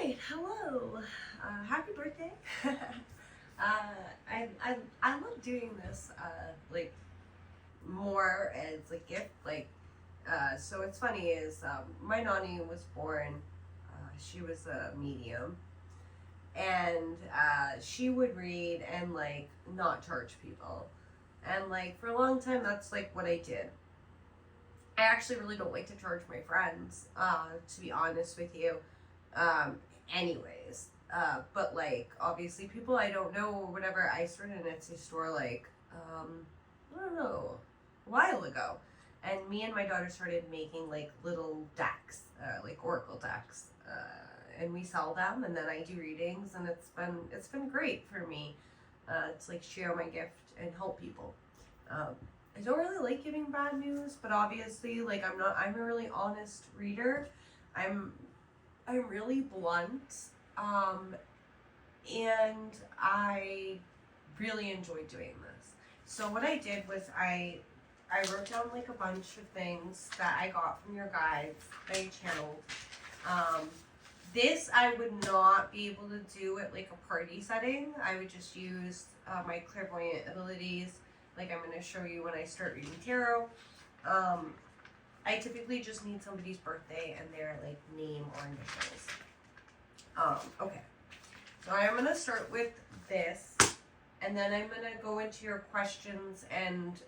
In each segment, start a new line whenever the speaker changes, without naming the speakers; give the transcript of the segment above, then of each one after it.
right, hello. Happy birthday. I love doing this like more as a gift. So it's funny is my nanny was born. She was a medium, and she would read and like not charge people, and like for a long time that's like what I did. I actually really don't like to charge my friends, to be honest with you. Um, anyways, but like obviously people I don't know or whatever, I started an Etsy store I don't know, a while ago. And me and my daughter started making like little decks, like oracle decks, and we sell them, and then I do readings, and it's been great for me. To like share my gift and help people. Um, I don't really like giving bad news, but obviously, like I'm a really honest reader. I'm I'm really blunt, um, and I really enjoy doing this. So what I did was I wrote down like a bunch of things that I got from your guides that I channeled. Um, this I would not be able to do at like a party setting. I would just use my clairvoyant abilities, like I'm going to show you when I start reading tarot. Um, I typically just need somebody's birthday and their like name or initials. Okay. So I'm gonna start with this, and then I'm gonna go into your questions and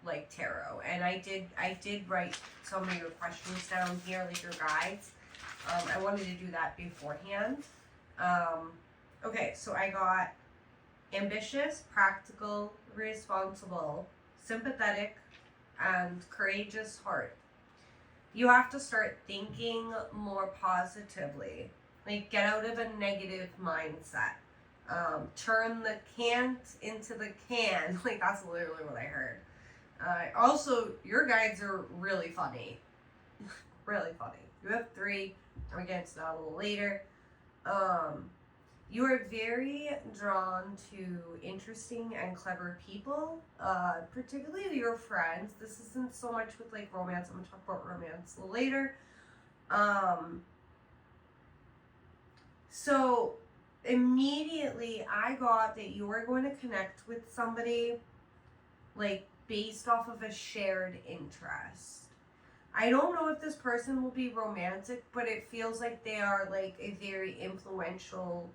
like tarot. And I did write some of your questions down here, like your guides. I wanted to do that beforehand. Okay, so I got ambitious, practical, responsible, sympathetic, and courageous heart. You have to start thinking more positively. Like, get out of a negative mindset. Turn the can't into the can. Like, that's literally what I heard. Also, your guides are really funny. Really funny. You have 3. I'll get into that a little later. You are very drawn to interesting and clever people, particularly your friends. This isn't so much with like romance. I'm gonna talk about romance a little later. So immediately I got that you are going to connect with somebody like based off of a shared interest. I don't know if this person will be romantic, but it feels like they are like a very influential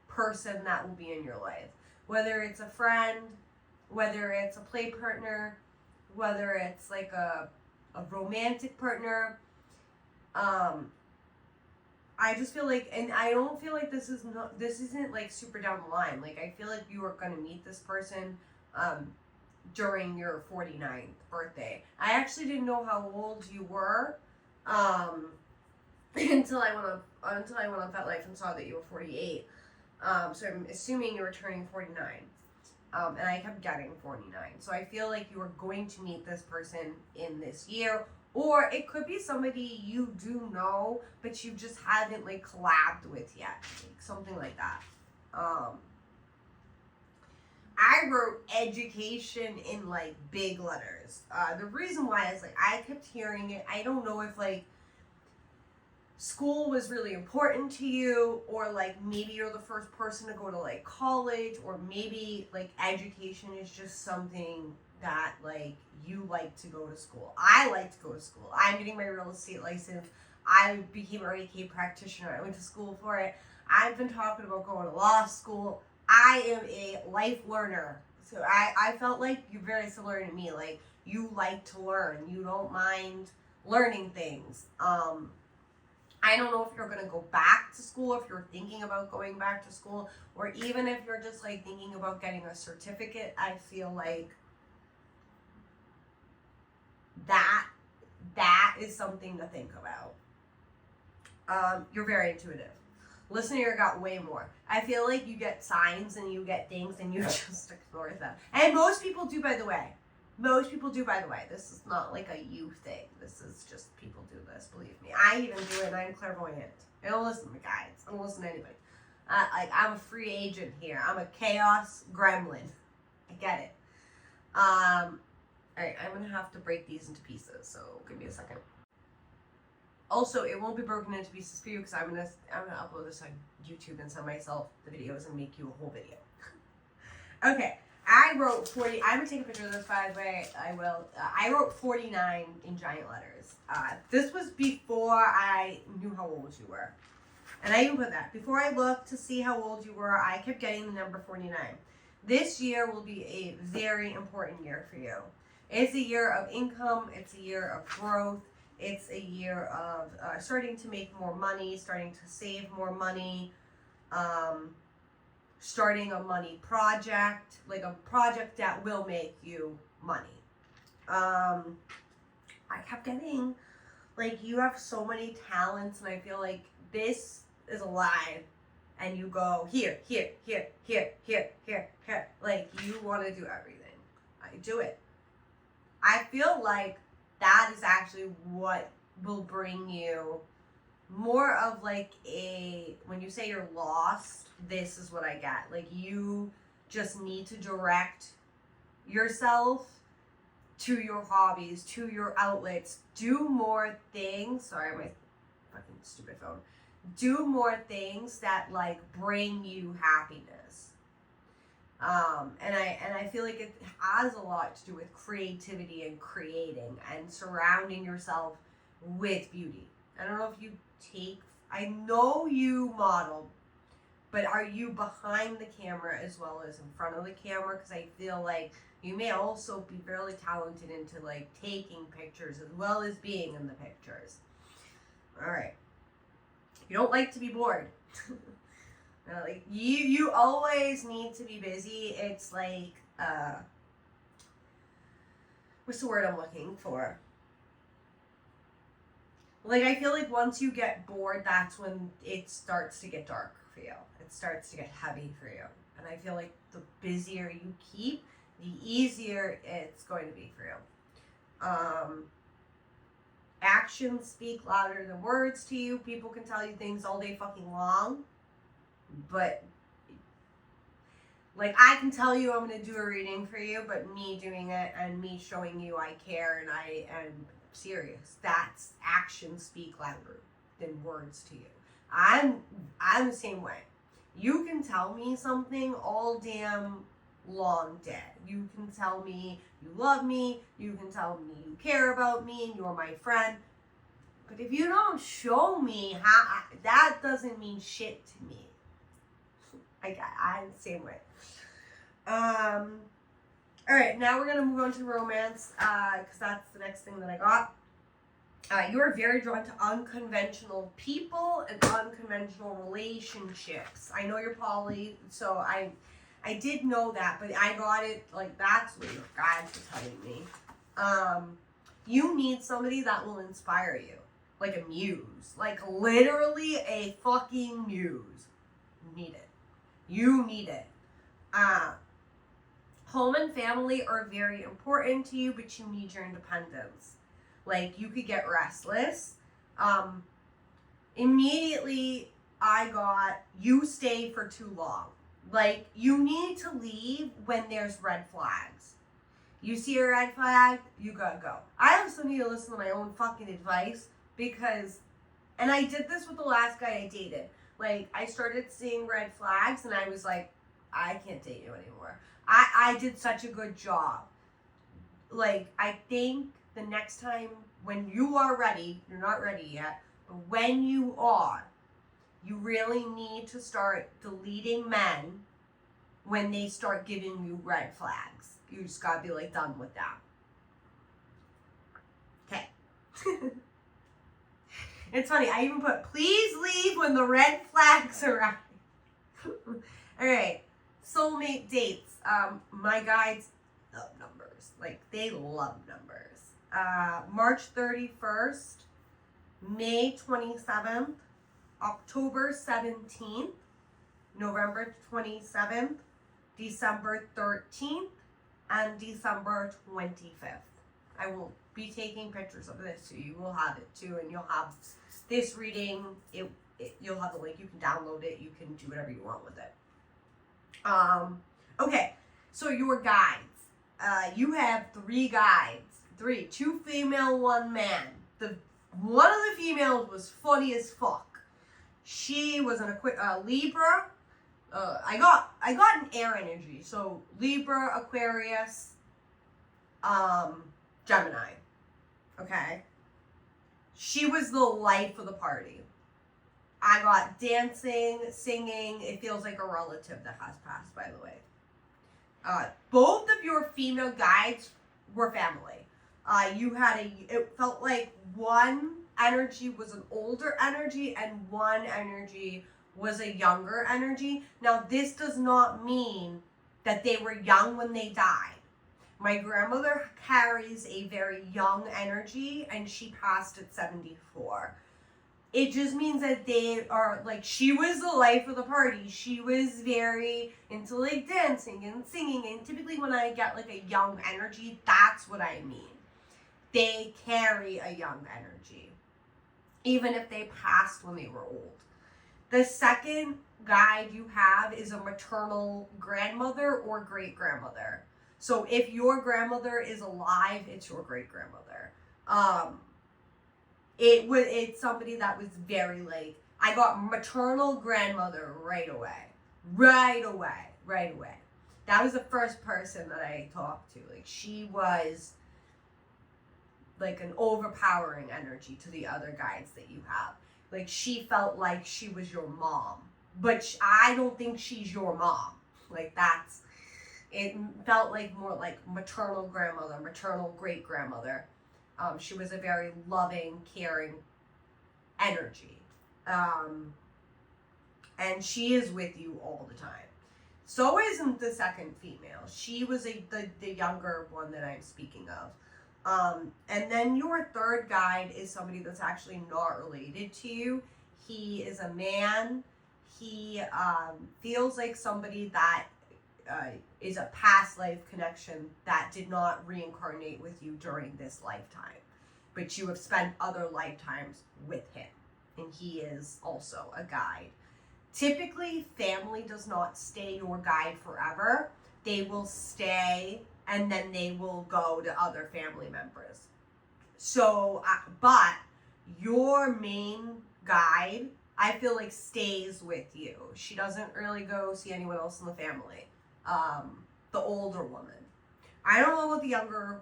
person that will be in your life. Whether it's a friend, whether it's a play partner, whether it's like a romantic partner. I just feel like, and I don't feel like this isn't like super down the line. Like I feel like you are gonna meet this person during your 49th birthday. I actually didn't know how old you were until I went on FetLife and saw that you were 48. So I'm assuming you were turning 49. And I kept getting 49. So I feel like you are going to meet this person in this year. Or it could be somebody you do know, but you just haven't like collabed with yet. Like, something like that. I wrote education in like big letters. The reason why is like I kept hearing it. I don't know if like school was really important to you, or like maybe you're the first person to go to like college, or maybe like education is just something that like you like to go to school. I like to go to school. I'm getting my real estate license. I became a Reiki practitioner. I went to school for it. I've been talking about going to law school. I am a life learner. So I felt like you're very similar to me. Like you like to learn. You don't mind learning things. I don't know if you're going to go back to school, if you're thinking about going back to school, or even if you're just like thinking about getting a certificate. I feel like that is something to think about. You're very intuitive. Listen to your gut way more. I feel like you get signs and you get things and you just ignore them. And most people do, by the way. Most people do, by the way. This is not like a you thing. This is just people do this, believe me. I even do it, and I'm clairvoyant. I don't listen to guides. I don't listen to anybody. I'm a free agent here. I'm a chaos gremlin. I get it. Alright, I'm going to have to break these into pieces, so give me a second. Also, it won't be broken into pieces for you because I'm gonna upload this on YouTube and send myself the videos and make you a whole video. Okay, I wrote 40. I'm gonna take a picture of this, by the way. I will. I wrote 49 in giant letters. This was before I knew how old you were, and I even put that before I looked to see how old you were. I kept getting the number 49. This year will be a very important year for you. It's a year of income. It's a year of growth. It's a year of starting to make more money, starting to save more money, starting a money project, like a project that will make you money. I kept getting, like, you have so many talents, and I feel like this is alive, and you go here, here, here, here, here, here, here. Like, you want to do everything. I do it. I feel like that is actually what will bring you more of like when you say you're lost, this is what I get. Like, you just need to direct yourself to your hobbies, to your outlets. Do more things. Sorry, my fucking stupid phone. Do more things that like bring you happiness. And I feel like it has a lot to do with creativity and creating and surrounding yourself with beauty. I don't know if you I know you model, but are you behind the camera as well as in front of the camera? Because I feel like you may also be fairly talented into like taking pictures as well as being in the pictures. All right. You don't like to be bored. Like you always need to be busy. It's like what's the word I'm looking for? Like, I feel like once you get bored, that's when it starts to get dark for you. It starts to get heavy for you. And I feel like the busier you keep, the easier it's going to be for you. Actions speak louder than words to you. People can tell you things all day fucking long. But, like, I can tell you I'm going to do a reading for you, but me doing it and me showing you I care and I am serious, that's actions speak louder than words to you. I'm the same way. You can tell me something all damn long dead. You can tell me you love me, you can tell me you care about me and you're my friend, but if you don't show me how, that doesn't mean shit to me. I'm the same way. All right, now we're gonna move on to romance, because that's the next thing that I got. You are very drawn to unconventional people and unconventional relationships. I know you're poly, so I did know that, but I got it, like, that's what your guides are telling me. You need somebody that will inspire you, like a muse, like literally a fucking muse. You need it. You need it. Home and family are very important to you, but you need your independence. Like, you could get restless. Immediately, I got, you stay for too long. Like, you need to leave when there's red flags. You see a red flag, you gotta go. I also need to listen to my own fucking advice because, and I did this with the last guy I dated. Like, I started seeing red flags and I was like, I can't date you anymore. I did such a good job. Like, I think the next time when you are ready, you're not ready yet, but when you are, you really need to start deleting men when they start giving you red flags. You just gotta be like done with that. Okay. It's funny, I even put, please leave when the red flags arrive. All right, soulmate dates. My guides love numbers. Like, they love numbers. March 31st, May 27th, October 17th, November 27th, December 13th, and December 25th. I will be taking pictures of this, so you will have it too, and you'll have this reading. You'll have the link. You can download it. You can do whatever you want with it. Okay, so your guides. You have 3 guides. 3, 2 female, 1 man. The One of the females was funny as fuck. She was an Libra. I got an air energy. So Libra, Aquarius, Gemini. Okay. She was the life of the party. I got dancing, singing. It feels like a relative that has passed, by the way. Both of your female guides were family. It felt like one energy was an older energy and one energy was a younger energy. Now, this does not mean that they were young when they died. My grandmother carries a very young energy and she passed at 74. It just means that they are, like, she was the life of the party. She was very into, like, dancing and singing. And typically when I get, like, a young energy, that's what I mean. They carry a young energy, even if they passed when they were old. The second guide you have is a maternal grandmother or great-grandmother. So if your grandmother is alive, it's your great-grandmother. It's somebody that was very, like, I got maternal grandmother right away. That was the first person that I talked to. Like, she was like an overpowering energy to the other guides that you have. Like, she felt like she was your mom, but I don't think she's your mom. Like, it felt like more like maternal grandmother, maternal great-grandmother. She was a very loving, caring energy. And she is with you all the time. So isn't the second female. She was the younger one that I'm speaking of. And then your third guide is somebody that's actually not related to you. He is a man. He feels like somebody that is a past life connection that did not reincarnate with you during this lifetime. But you have spent other lifetimes with him. And he is also a guide. Typically, family does not stay your guide forever. They will stay and then they will go to other family members. So, but your main guide, I feel like, stays with you. She doesn't really go see anyone else in the family. The older woman. I don't know about the younger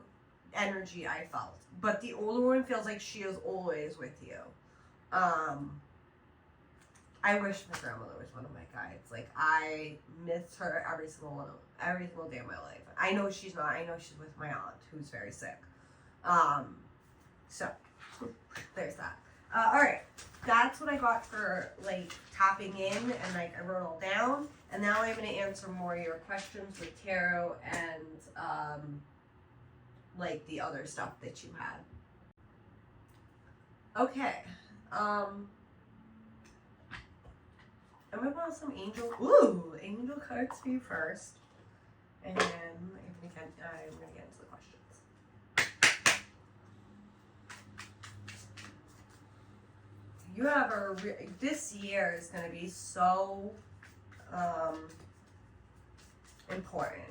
energy I felt, but the older one feels like she is always with you. I wish my grandmother was one of my guides. Like, I miss her every single day of my life. I know she's not. I know she's with my aunt who's very sick. So there's that. All right, that's what I got for, like, tapping in, and, like, I wrote all down. And now I'm going to answer more of your questions with tarot and like the other stuff that you had. Okay. I'm gonna put some angel cards for you first, and then I'm gonna get into the questions. You have this year is gonna be so important.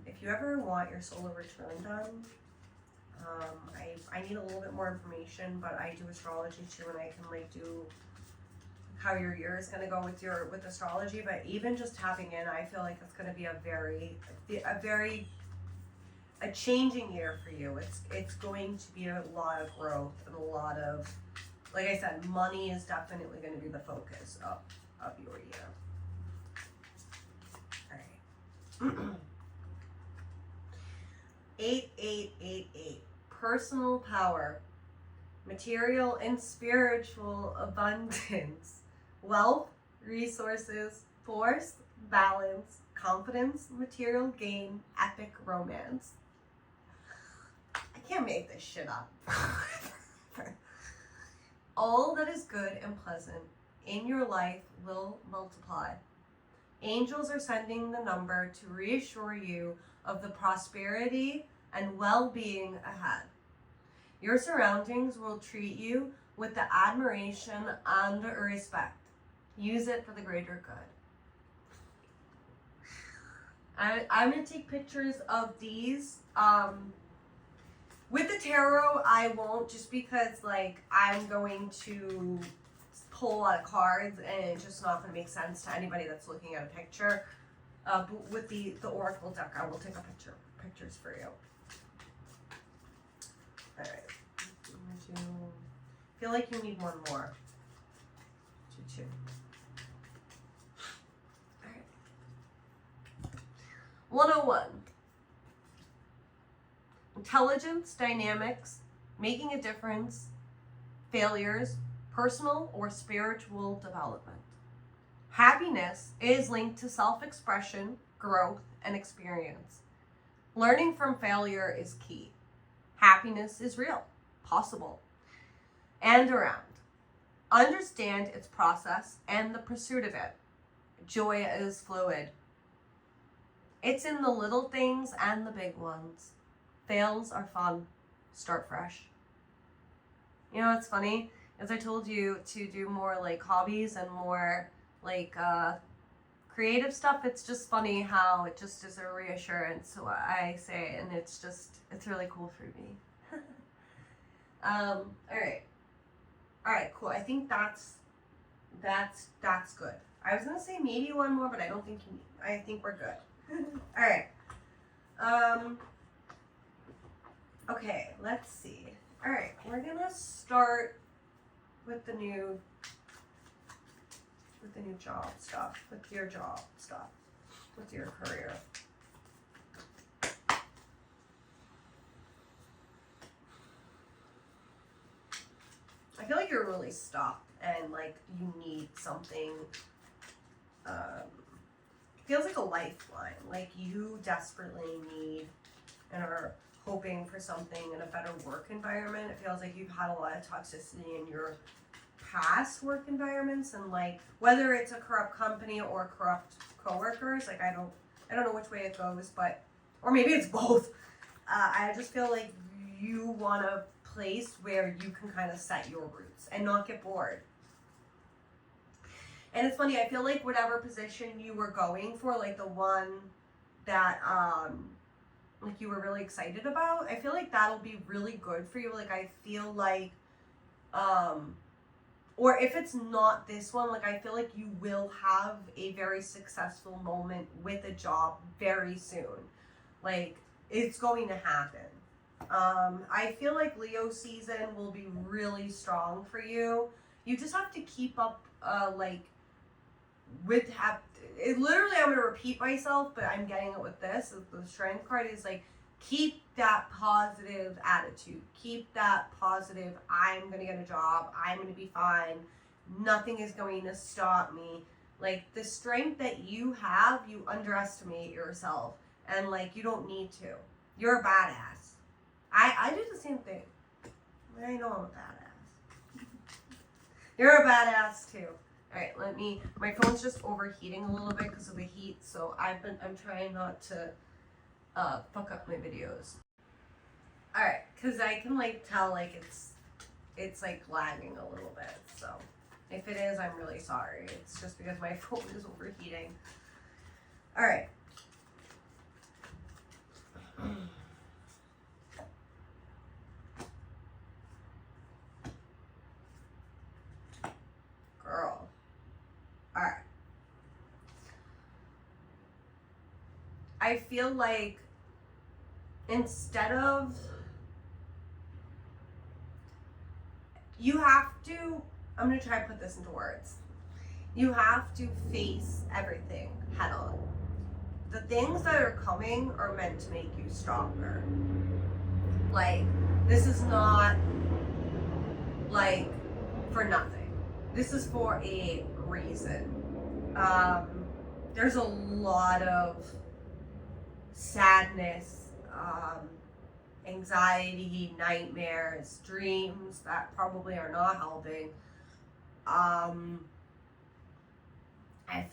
If you ever want your solar return done, I need a little bit more information, but I do astrology too, and I can, like, do how your year is going to go with astrology. But even just tapping in, I feel like it's going to be a changing year for you. It's going to be a lot of growth and a lot of, like I said, money is definitely going to be the focus of your year. All right. 8888. Personal power, material and spiritual abundance, wealth, resources, force, balance, confidence, material gain, epic romance. I can't make this shit up. All that is good and pleasant in your life will multiply. Angels are sending the number to reassure you of the prosperity and well-being ahead. Your surroundings will treat you with the admiration and respect. Use it for the greater good. I'm going to take pictures of these With the tarot, I won't, just because like I'm going to pull a lot of cards and it's just not going to make sense to anybody that's looking at a picture. But with the oracle deck, I will take a pictures for you. All right. I feel like you need one more. Two. All right. 101. Intelligence, dynamics, making a difference, failures, personal or spiritual development. Happiness is linked to self-expression, growth, and experience. Learning from failure is key. Happiness is real, possible, and around. Understand its process and the pursuit of it. Joy is fluid. It's in the little things and the big ones. Fails are fun. Start fresh. You know what's funny? As I told you to do more like hobbies and more like creative stuff, it's just funny how it just is a reassurance to what I say, and it's really cool for me. All right, cool. I think that's good. I was gonna say maybe one more, but I don't think I think we're good. All right. Okay, let's see. All right, we're gonna start with the new job stuff, with your job stuff, with your career. I feel like you're really stuck and like you need something. It feels like a lifeline. Like you desperately need and are hoping for something in a better work environment. It feels like you've had a lot of toxicity in your past work environments, and like whether it's a corrupt company or corrupt coworkers, like I don't know which way it goes, but or maybe it's both. I just feel like you want a place where you can kind of set your roots and not get bored. And it's funny, I feel like whatever position you were going for, like the one that like you were really excited about, I feel like that'll be really good for you. Like I feel like or if it's not this one, like I feel like you will have a very successful moment with a job very soon. Like it's going to happen. I feel like Leo season will be really strong for you. You just have to keep up like with it, literally I'm gonna repeat myself, but I'm getting it with this. The strength card is like keep that positive attitude. Keep that positive, I'm gonna get a job, I'm gonna be fine, nothing is going to stop me. Like the strength that you have, you underestimate yourself, and like you don't need to. You're a badass. I do the same thing. I know I'm a badass. You're a badass too. Alright, my phone's just overheating a little bit because of the heat, so I'm trying not to fuck up my videos. Alright, because I can like tell like it's like lagging a little bit, so if it is, I'm really sorry. It's just because my phone is overheating. Alright. Girl. Alright. I feel like instead of you have to, I'm going to try to put this into words. You have to face everything head on. The things that are coming are meant to make you stronger. Like, this is not like for nothing. This is for a reason. There's a lot of sadness, anxiety, nightmares, dreams that probably are not helping.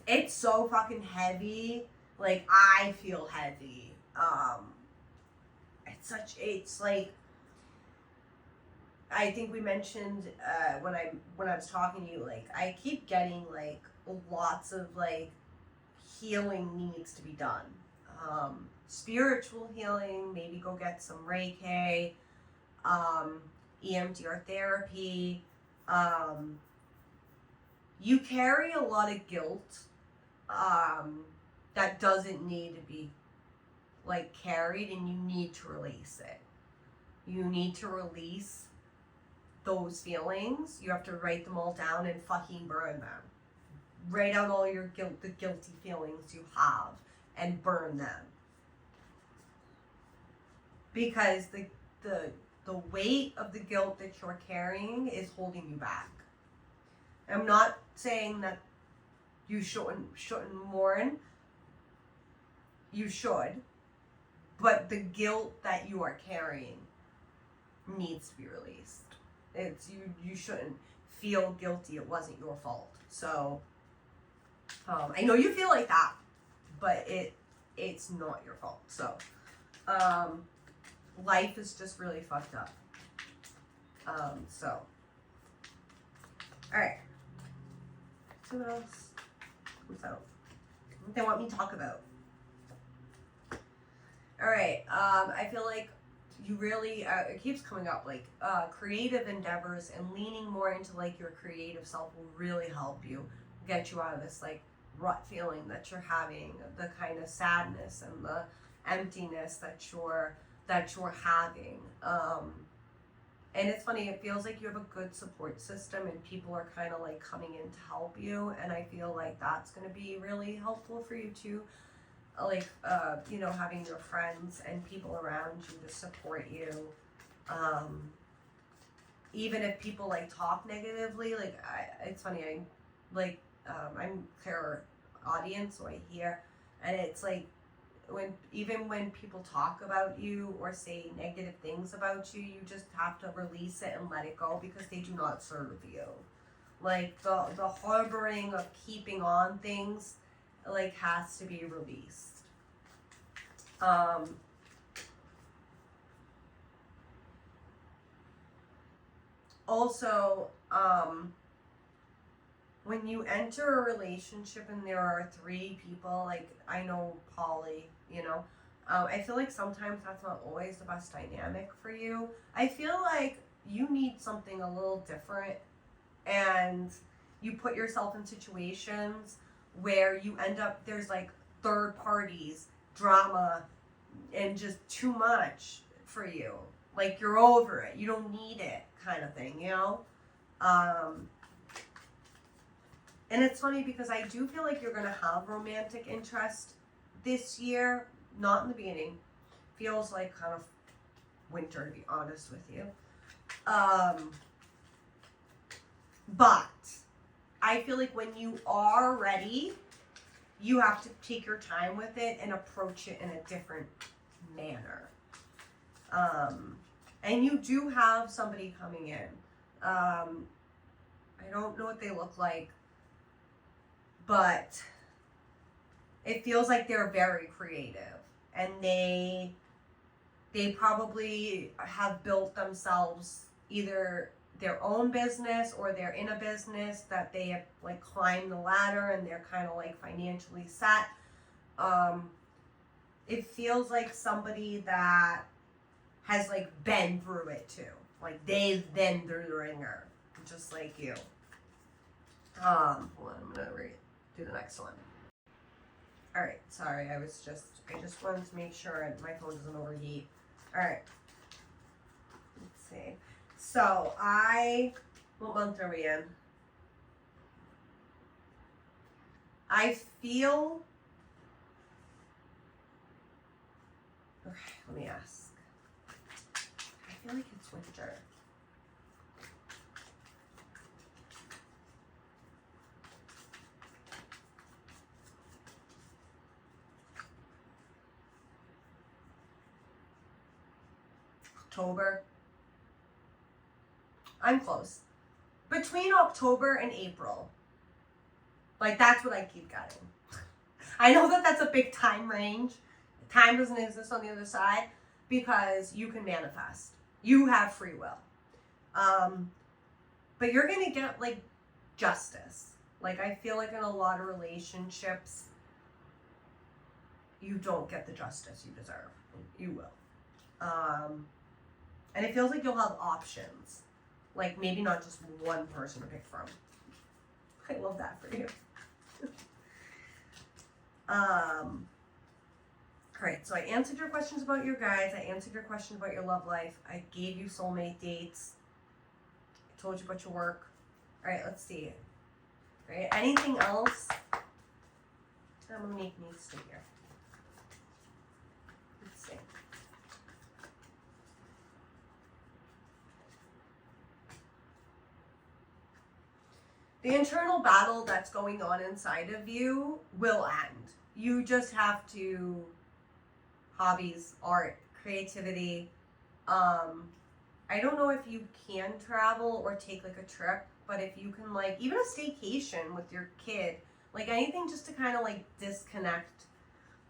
It's so fucking heavy. Like I feel heavy. It's like I think we mentioned when I was talking to you, like I keep getting like lots of like healing needs to be done. Spiritual healing, maybe go get some Reiki, EMDR therapy. You carry a lot of guilt that doesn't need to be like carried, and you need to release it. You need to release those feelings. You have to write them all down and fucking burn them. Write out all your guilt, the guilty feelings you have, and burn them. Because the weight of the guilt that you're carrying is holding you back. I'm not saying that you shouldn't mourn. You should. But the guilt that you are carrying needs to be released. It's you shouldn't feel guilty. It wasn't your fault. So I know you feel like that, but it's not your fault. So life is just really fucked up. So all right. So what else? What's out? What they want me to talk about? All right. I feel like you really it keeps coming up, like creative endeavors and leaning more into like your creative self will really help you get you out of this like rut feeling that you're having, the kind of sadness and the emptiness that you're having. And it's funny, it feels like you have a good support system and people are kind of like coming in to help you, and I feel like that's going to be really helpful for you too. Like you know, having your friends and people around you to support you, even if people like talk negatively. Like it's funny, I'm clear audience, so I hear, and it's like when people talk about you or say negative things about you, you just have to release it and let it go, because they do not serve you. Like the harboring of keeping on things like has to be released. Also, when you enter a relationship and there are 3 people, like I know poly, you know, I feel like sometimes that's not always the best dynamic for you. I feel like you need something a little different, and you put yourself in situations where you end up, there's like third parties, drama, and just too much for you. Like you're over it. You don't need it kind of thing, you know? And it's funny because I do feel like you're going to have romantic interest this year. Not in the beginning. Feels like kind of winter, to be honest with you. But I feel like when you are ready, you have to take your time with it and approach it in a different manner. And you do have somebody coming in. I don't know what they look like, but it feels like they're very creative, and they probably have built themselves either their own business or they're in a business that they have like climbed the ladder and they're kind of like financially set. It feels like somebody that has like been through it too. Like they've been through the ringer, just like you. Hold on, I'm gonna do the next one. All right, sorry, I just wanted to make sure my phone doesn't overheat. All right, let's see. So what month are we in? I feel, okay, let me ask. I feel like it's winter. October. I'm close. Between October and April. Like, that's what I keep getting. I know that that's a big time range. Time doesn't exist on the other side because you can manifest. You have free will. But you're going to get, like, justice. Like, I feel like in a lot of relationships, you don't get the justice you deserve. You will. And it feels like you'll have options. Like maybe not just one person to pick from. I love that for you. Alright, so I answered your questions about your guides. I answered your questions about your love life. I gave you soulmate dates. I told you about your work. Alright, let's see. Alright, anything else? I'm going to make me stay here. Let's see. The internal battle that's going on inside of you will end. You just have to, hobbies, art, creativity. I don't know if you can travel or take like a trip, but if you can like, even a staycation with your kid, like anything just to kind of like disconnect,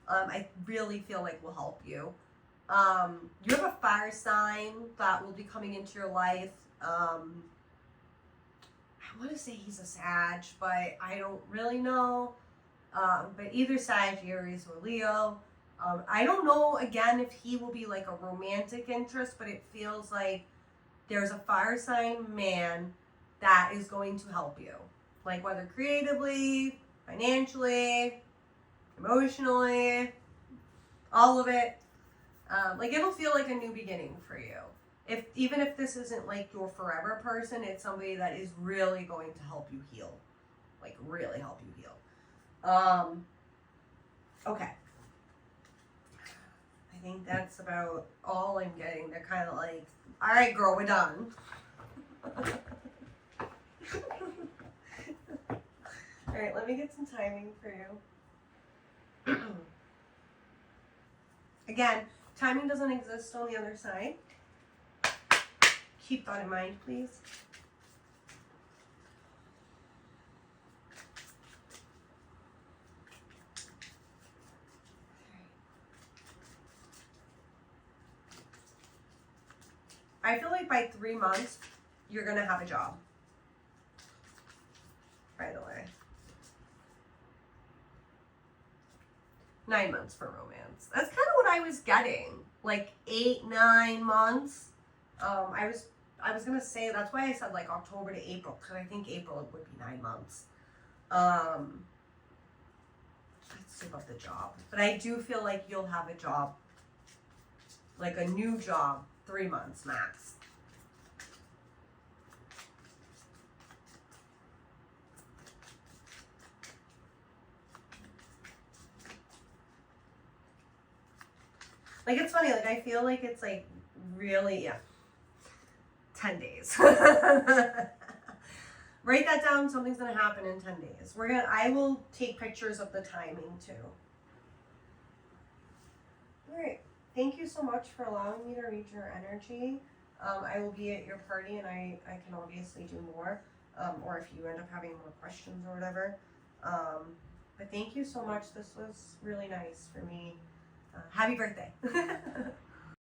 I really feel like will help you. You have a fire sign that will be coming into your life. I want to say he's a Sag, but I don't really know. But either Sag, Aries, or Leo. I don't know, again, if he will be like a romantic interest, but it feels like there's a fire sign man that is going to help you. Like whether creatively, financially, emotionally, all of it. Like it'll feel like a new beginning for you. Even if this isn't like your forever person, it's somebody that is really going to help you heal. Like really help you heal. Okay. I think that's about all I'm getting. They're kind of like, all right, girl, we're done. All right, let me get some timing for you. Again, timing doesn't exist on the other side. Keep that in mind, please. I feel like by 3 months, you're going to have a job. By the way. 9 months for romance. That's kind of what I was getting. Like 8, 9 months. I was going to say, that's why I said like October to April, because I think April would be 9 months. Let's see about the job. But I do feel like you'll have a job, like a new job, 3 months max. Like, it's funny, like, I feel like it's, like, really, 10 days. Write that down, something's gonna happen in 10 days. I will take pictures of the timing, too. Alright, thank you so much for allowing me to read your energy. I will be at your party, and I can obviously do more, or if you end up having more questions or whatever. But thank you so much, this was really nice for me. Happy birthday.